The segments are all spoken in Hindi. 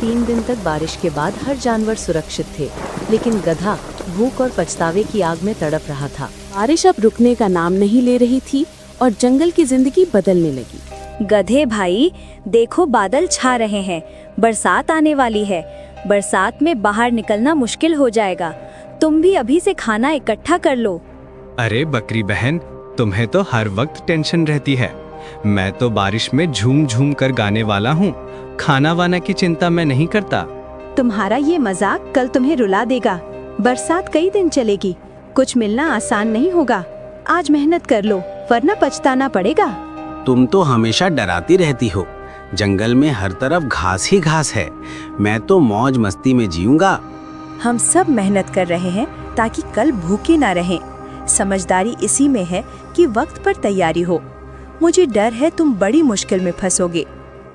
3 दिन तक बारिश के बाद हर जानवर सुरक्षित थे, लेकिन गधा भूख और पछतावे की आग में तड़प रहा था। बारिश अब रुकने का नाम नहीं ले रही थी और जंगल की जिंदगी बदलने लगी। गधे भाई, देखो बादल छा रहे हैं, बरसात आने वाली है। बरसात में बाहर निकलना मुश्किल हो जाएगा। तुम भी अभी से खाना इकट्ठा कर लो। अरे बकरी बहन, तुम्हें तो हर वक्त टेंशन रहती है। मैं तो बारिश में झूम झूम कर गाने वाला हूँ। खाना वाना की चिंता मैं नहीं करता। तुम्हारा ये मजाक कल तुम्हें रुला देगा। बरसात कई दिन चलेगी, कुछ मिलना आसान नहीं होगा। आज मेहनत कर लो, वरना पछताना पड़ेगा। तुम तो हमेशा डराती रहती हो। जंगल में हर तरफ घास ही घास है। मैं तो मौज मस्ती में जीऊंगा। हम सब मेहनत कर रहे हैं ताकि कल भूखे ना रहें। समझदारी इसी में है कि वक्त पर तैयारी हो। मुझे डर है तुम बड़ी मुश्किल में फंसोगे।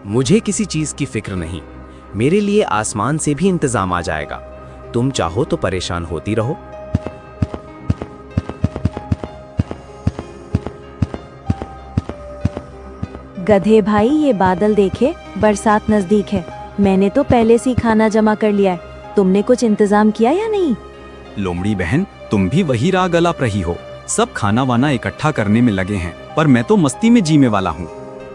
मुझे किसी चीज की फिक्र नहीं। मेरे लिए आसमान से भी इंतजाम आ जाएगा। तुम चाहो तो परेशान होती रहो। गधे भाई, ये बादल देखे, बरसात नजदीक है। मैंने तो पहले से ही खाना जमा कर लिया है। तुमने कुछ इंतजाम किया या नहीं? लोमड़ी बहन, तुम भी वही राग अलाप रही हो। सब खाना वाना इकट्ठा करने में लगे हैं, पर मैं तो मस्ती में जीने वाला हूँ।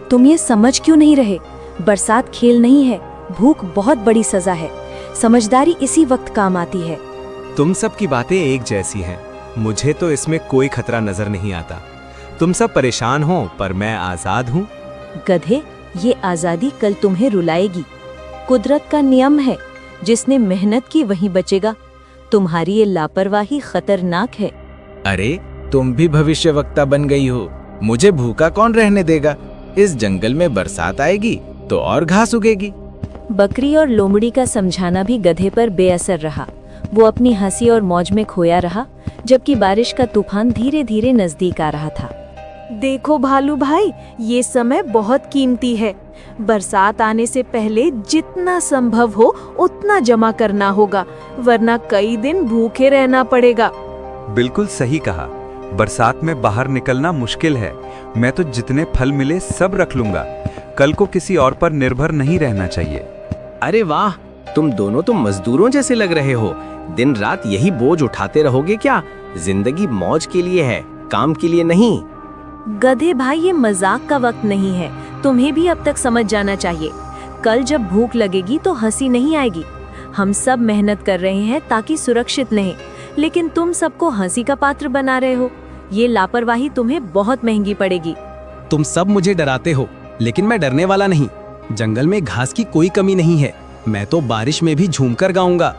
तुम ये समझ क्यों नहीं रहे? बरसात खेल नहीं है, भूख बहुत बड़ी सजा है। समझदारी इसी वक्त काम आती है। तुम सब की बातें एक जैसी हैं। मुझे तो इसमें कोई खतरा नजर नहीं आता। तुम सब परेशान हो, पर मैं आजाद हूँ। गधे, ये आजादी कल तुम्हें रुलाएगी। कुदरत का नियम है, जिसने मेहनत की वही बचेगा। तुम्हारी ये लापरवाही खतरनाक है। अरे, तुम भी भविष्यवक्ता बन गई हो। मुझे भूखा कौन रहने देगा? इस जंगल में बरसात आएगी तो और घास उगेगी। बकरी और लोमड़ी का समझाना भी गधे पर बेअसर रहा। वो अपनी हंसी और मौज में खोया रहा, जबकि बारिश का तूफान धीरे धीरे नजदीक आ रहा था। देखो भालू भाई, ये समय बहुत कीमती है। बरसात आने से पहले जितना संभव हो उतना जमा करना होगा, वरना कई दिन भूखे रहना पड़ेगा। बिल्कुल सही कहा। बरसात में बाहर निकलना मुश्किल है। मैं तो जितने फल मिले सब रख लूंगा। कल को किसी और पर निर्भर नहीं रहना चाहिए। अरे वाह, तुम दोनों तो मजदूरों जैसे लग रहे हो। दिन रात यही बोझ उठाते रहोगे क्या? जिंदगी मौज के लिए है, काम के लिए नहीं। गधे भाई, ये मजाक का वक्त नहीं है। तुम्हें भी अब तक समझ जाना चाहिए। कल जब भूख लगेगी तो हंसी नहीं आएगी। हम सब मेहनत कर रहे हैं ताकि सुरक्षित रहें, लेकिन तुम सबको हंसी का पात्र बना रहे हो। ये लापरवाही तुम्हें बहुत महंगी पड़ेगी। तुम सब मुझे डराते हो, लेकिन मैं डरने वाला नहीं। जंगल में घास की कोई कमी नहीं है। मैं तो बारिश में भी झूमकर गाऊंगा।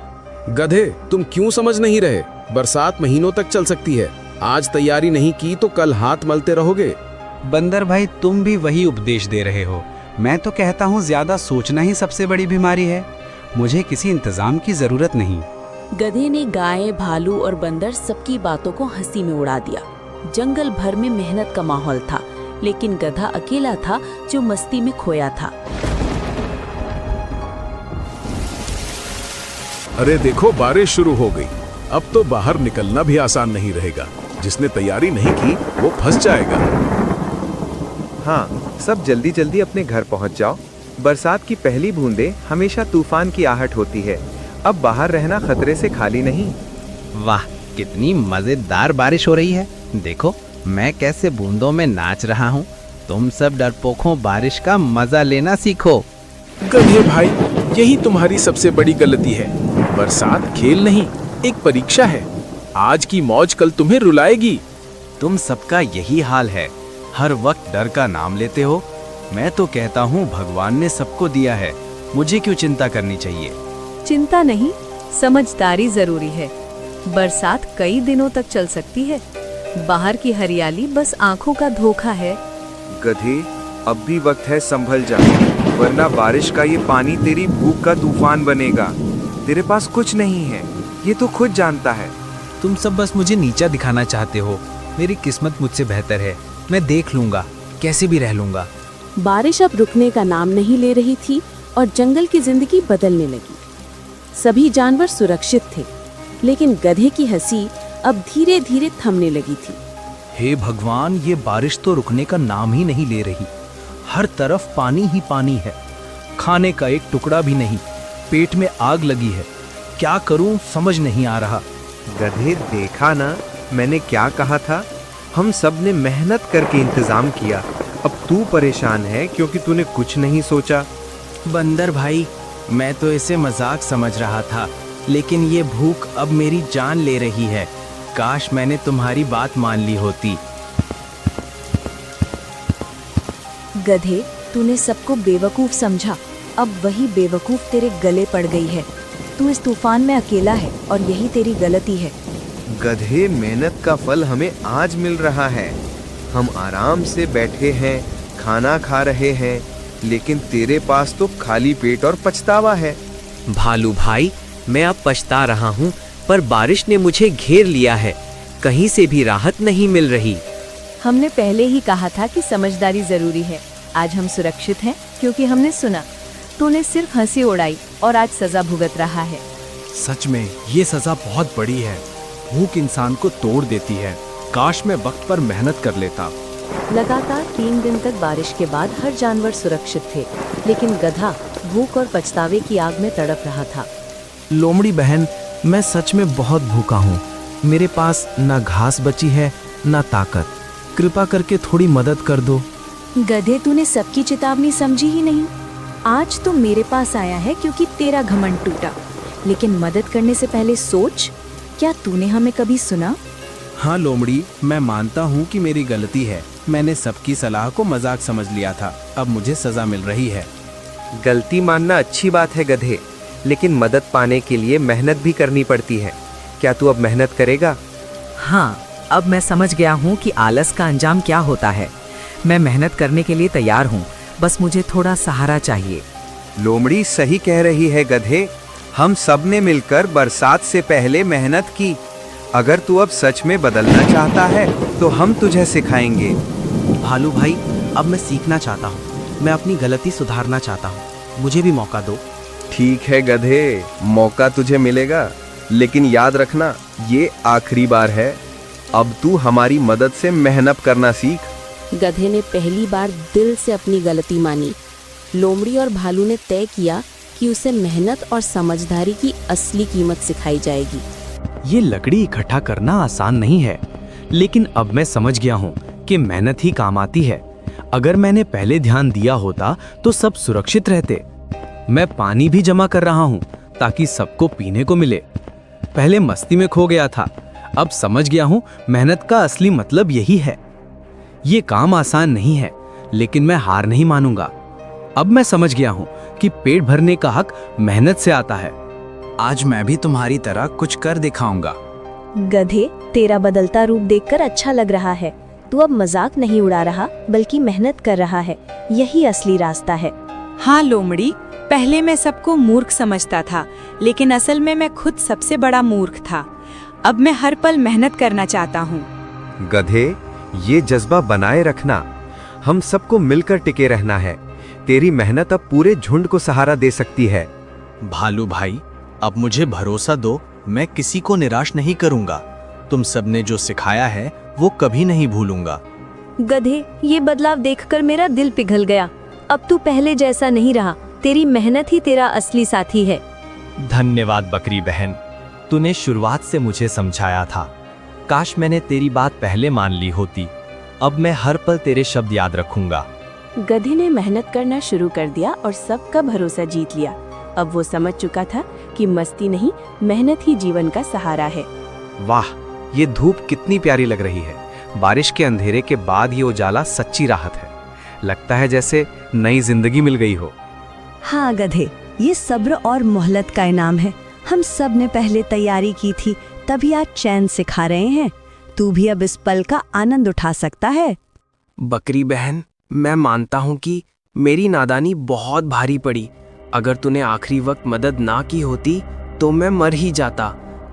गधे, तुम क्यों समझ नहीं रहे? बरसात महीनों तक चल सकती है। आज तैयारी नहीं की तो कल हाथ मलते रहोगे। बंदर भाई, तुम भी वही उपदेश दे रहे हो। मैं तो कहता हूँ, ज्यादा सोचना ही सबसे बड़ी बीमारी है। मुझे किसी इंतजाम की जरूरत नहीं। गधे ने गाय, भालू और बंदर सबकी बातों को हंसी में उड़ा दिया। जंगल भर में मेहनत का माहौल था, लेकिन गधा अकेला था जो मस्ती में खोया था। अरे देखो, बारिश शुरू हो गई। अब तो बाहर निकलना भी आसान नहीं रहेगा। जिसने तैयारी नहीं की वो फंस जाएगा। हाँ, सब जल्दी जल्दी अपने घर पहुंच जाओ। बरसात की पहली बूंदें हमेशा तूफान की आहट होती है। अब बाहर रहना खतरे से खाली नहीं। वाह, कितनी मजेदार बारिश हो रही है। देखो मैं कैसे बूंदों में नाच रहा हूँ। तुम सब डरपोकों, बारिश का मजा लेना सीखो। गधे भाई, यही तुम्हारी सबसे बड़ी गलती है। बरसात खेल नहीं, एक परीक्षा है। आज की मौज कल तुम्हें रुलाएगी। तुम सबका यही हाल है। हर वक्त डर का नाम लेते हो। मैं तो कहता हूँ भगवान ने सबको दिया है, मुझे क्यों चिंता करनी चाहिए? चिंता नहीं, समझदारी जरूरी है। बरसात कई दिनों तक चल सकती है। बाहर की हरियाली बस आंखों का धोखा है। गधे, अब भी वक्त है, संभल जा, वरना बारिश का ये पानी तेरी भूख का तूफान बनेगा। तेरे पास कुछ नहीं है, ये तो खुद जानता है। तुम सब बस मुझे नीचा दिखाना चाहते हो। मेरी किस्मत मुझसे बेहतर है। मैं देख लूंगा, कैसे भी रह लूंगा। बारिश अब रुकने का नाम नहीं ले रही थी और जंगल की जिंदगी बदलने लगी। सभी जानवर सुरक्षित थे, लेकिन गधे की हंसी अब धीरे धीरे थमने लगी थी। हे भगवान, ये बारिश तो रुकने का नाम ही नहीं ले रही। हर तरफ पानी ही पानी है। खाने का एक टुकड़ा भी नहीं। पेट में आग लगी है। क्या करूं समझ नहीं आ रहा। गधे, देखा ना मैंने क्या कहा था? हम सब ने मेहनत करके इंतजाम किया। अब तू परेशान है क्योंकि तूने कुछ नहीं सोचा। बंदर भाई, मैं तो इसे मजाक समझ रहा था, लेकिन ये भूख अब मेरी जान ले रही है। काश मैंने तुम्हारी बात मान ली होती। गधे, तूने सबको बेवकूफ समझा, अब वही बेवकूफ तेरे गले पड़ गई है। तू इस तूफान में अकेला है और यही तेरी गलती है। गधे, मेहनत का फल हमें आज मिल रहा है। हम आराम से बैठे हैं, खाना खा रहे हैं, लेकिन तेरे पास तो खाली पेट और पछतावा है। भालू भाई, मैं अब पछता रहा हूँ, पर बारिश ने मुझे घेर लिया है। कहीं से भी राहत नहीं मिल रही। हमने पहले ही कहा था कि समझदारी जरूरी है। आज हम सुरक्षित हैं क्योंकि हमने सुना। तूने सिर्फ हंसी उड़ाई और आज सजा भुगत रहा है। सच में ये सजा बहुत बड़ी है। भूख इंसान को तोड़ देती है। काश मैं वक्त पर मेहनत कर लेता। लगातार 3 दिन तक बारिश के बाद हर जानवर सुरक्षित थे, लेकिन गधा भूख और पछतावे की आग में तड़प रहा था। लोमड़ी बहन, मैं सच में बहुत भूखा हूँ। मेरे पास ना घास बची है ना ताकत। कृपा करके थोड़ी मदद कर दो। गधे, तूने सबकी चेतावनी समझी ही नहीं। आज तो मेरे पास आया है क्योंकि तेरा घमंड टूटा, लेकिन मदद करने से पहले सोच, क्या तूने हमें कभी सुना? हाँ लोमड़ी, मैं मानता हूँ कि मेरी गलती है। मैंने सबकी सलाह को मजाक समझ लिया था। अब मुझे सजा मिल रही है। गलती मानना अच्छी बात है गधे, लेकिन मदद पाने के लिए मेहनत भी करनी पड़ती है। क्या तू अब मेहनत करेगा? हाँ, अब मैं समझ गया हूँ कि आलस का अंजाम क्या होता है। मैं मेहनत करने के लिए तैयार हूँ, बस मुझे थोड़ा सहारा चाहिए। लोमड़ी सही कह रही है गधे। हम सब ने मिलकर बरसात से पहले मेहनत की। अगर तू अब सच में बदलना चाहता है तो हम तुझे सिखाएंगे। भालू भाई, अब मैं सीखना चाहता हूँ। मैं अपनी गलती सुधारना चाहता हूँ। मुझे भी मौका दो। ठीक है गधे, मौका तुझे मिलेगा, लेकिन याद रखना ये आखिरी बार है। अब तू हमारी मदद से मेहनत करना सीख। गधे ने पहली बार दिल से अपनी गलती मानी। लोमड़ी और भालू ने तय किया कि उसे मेहनत और समझदारी की असली कीमत सिखाई जाएगी। ये लकड़ी इकट्ठा करना आसान नहीं है, लेकिन अब मैं समझ गया हूँ कि मेहनत ही काम आती है। अगर मैंने पहले ध्यान दिया होता तो सब सुरक्षित रहते। मैं पानी भी जमा कर रहा हूँ ताकि सबको पीने को मिले। पहले मस्ती में खो गया था, अब समझ गया हूँ मेहनत का असली मतलब यही है। ये काम आसान नहीं है, लेकिन मैं हार नहीं मानूंगा। अब मैं समझ गया हूँ कि पेट भरने का हक मेहनत से आता है। आज मैं भी तुम्हारी तरह कुछ कर दिखाऊंगा। गधे, तेरा बदलता रूप देखकर अच्छा लग रहा है। तू अब मजाक नहीं उड़ा रहा, बल्कि मेहनत कर रहा है। यही असली रास्ता है। हाँ लोमड़ी, पहले मैं सबको मूर्ख समझता था, लेकिन असल में मैं खुद सबसे बड़ा मूर्ख था। अब मैं हर पल मेहनत करना चाहता हूँ। गधे, ये जज्बा बनाए रखना। हम सबको मिलकर टिके रहना है। तेरी मेहनत अब पूरे झुंड को सहारा दे सकती है। भालू भाई, अब मुझे भरोसा दो, मैं किसी को निराश नहीं करूंगा। तुम सबने जो सिखाया है वो कभी नहीं भूलूंगा। गधे, ये बदलाव देखकर मेरा दिल पिघल गया। अब तू पहले जैसा नहीं रहा। तेरी मेहनत ही तेरा असली साथी है। धन्यवाद बकरी बहन, तूने शुरुआत से मुझे समझाया था। काश मैंने तेरी बात पहले मान ली होती। अब मैं हर पल तेरे शब्द याद रखूंगा। गधे ने मेहनत करना शुरू कर दिया और सबका भरोसा जीत लिया। अब वो समझ चुका था कि मस्ती नहीं, मेहनत ही जीवन का सहारा है। वाह, ये धूप कितनी प्यारी लग रही है। बारिश के अंधेरे के बाद ये उजाला सच्ची राहत है। लगता है जैसे नई जिंदगी मिल गई हो। हाँ गधे, ये सब्र और मोहलत का इनाम है। हम सब ने पहले तैयारी की थी, तभी आज चैन से खा रहे हैं। तू भी अब इस पल का आनंद उठा सकता है। बकरी बहन, मैं मानता हूँ कि मेरी नादानी बहुत भारी पड़ी। अगर तूने आखिरी वक्त मदद ना की होती तो मैं मर ही जाता।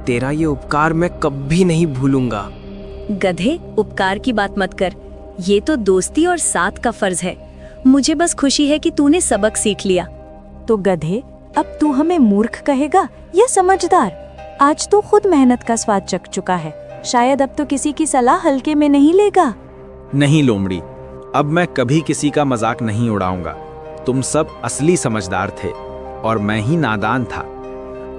तेरा ये उपकार मैं कभी नहीं भूलूंगा। गधे, उपकार की बात मत कर। ये तो दोस्ती और साथ का फर्ज है। मुझे बस खुशी है कि तूने सबक सीख लिया। तो गधे, अब तू हमें मूर्ख कहेगा या समझदार? आज तो खुद मेहनत का स्वाद चख चुका है। शायद अब तो किसी की सलाह हल्के में नहीं लेगा। नहीं लोमड़ी, अब मैं कभी किसी का मजाक नहीं उड़ाऊंगा। तुम सब असली समझदार थे और मैं ही नादान था।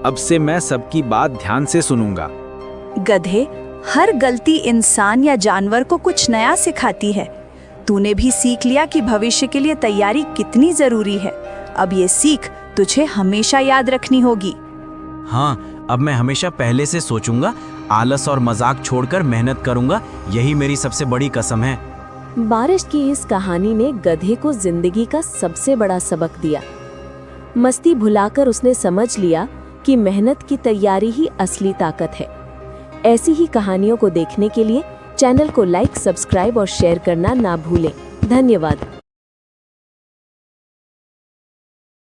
अब से मैं सबकी बात ध्यान से सुनूंगा। गधे, हर गलती इंसान या जानवर को कुछ नया सिखाती है। तूने भी सीख लिया कि भविष्य के लिए तैयारी कितनी जरूरी है। अब ये सीख तुझे हमेशा याद रखनी होगी। हाँ, अब मैं हमेशा पहले से सोचूंगा, आलस और मजाक छोड़कर मेहनत करूंगा। यही मेरी सबसे बड़ी कसम है। बारिश की इस कहानी ने गधे को जिंदगी का सबसे बड़ा सबक दिया। मस्ती भुलाकर उसने समझ लिया कि मेहनत की तैयारी ही असली ताकत है। ऐसी ही कहानियों को देखने के लिए चैनल को लाइक, सब्सक्राइब और शेयर करना ना भूलें। धन्यवाद।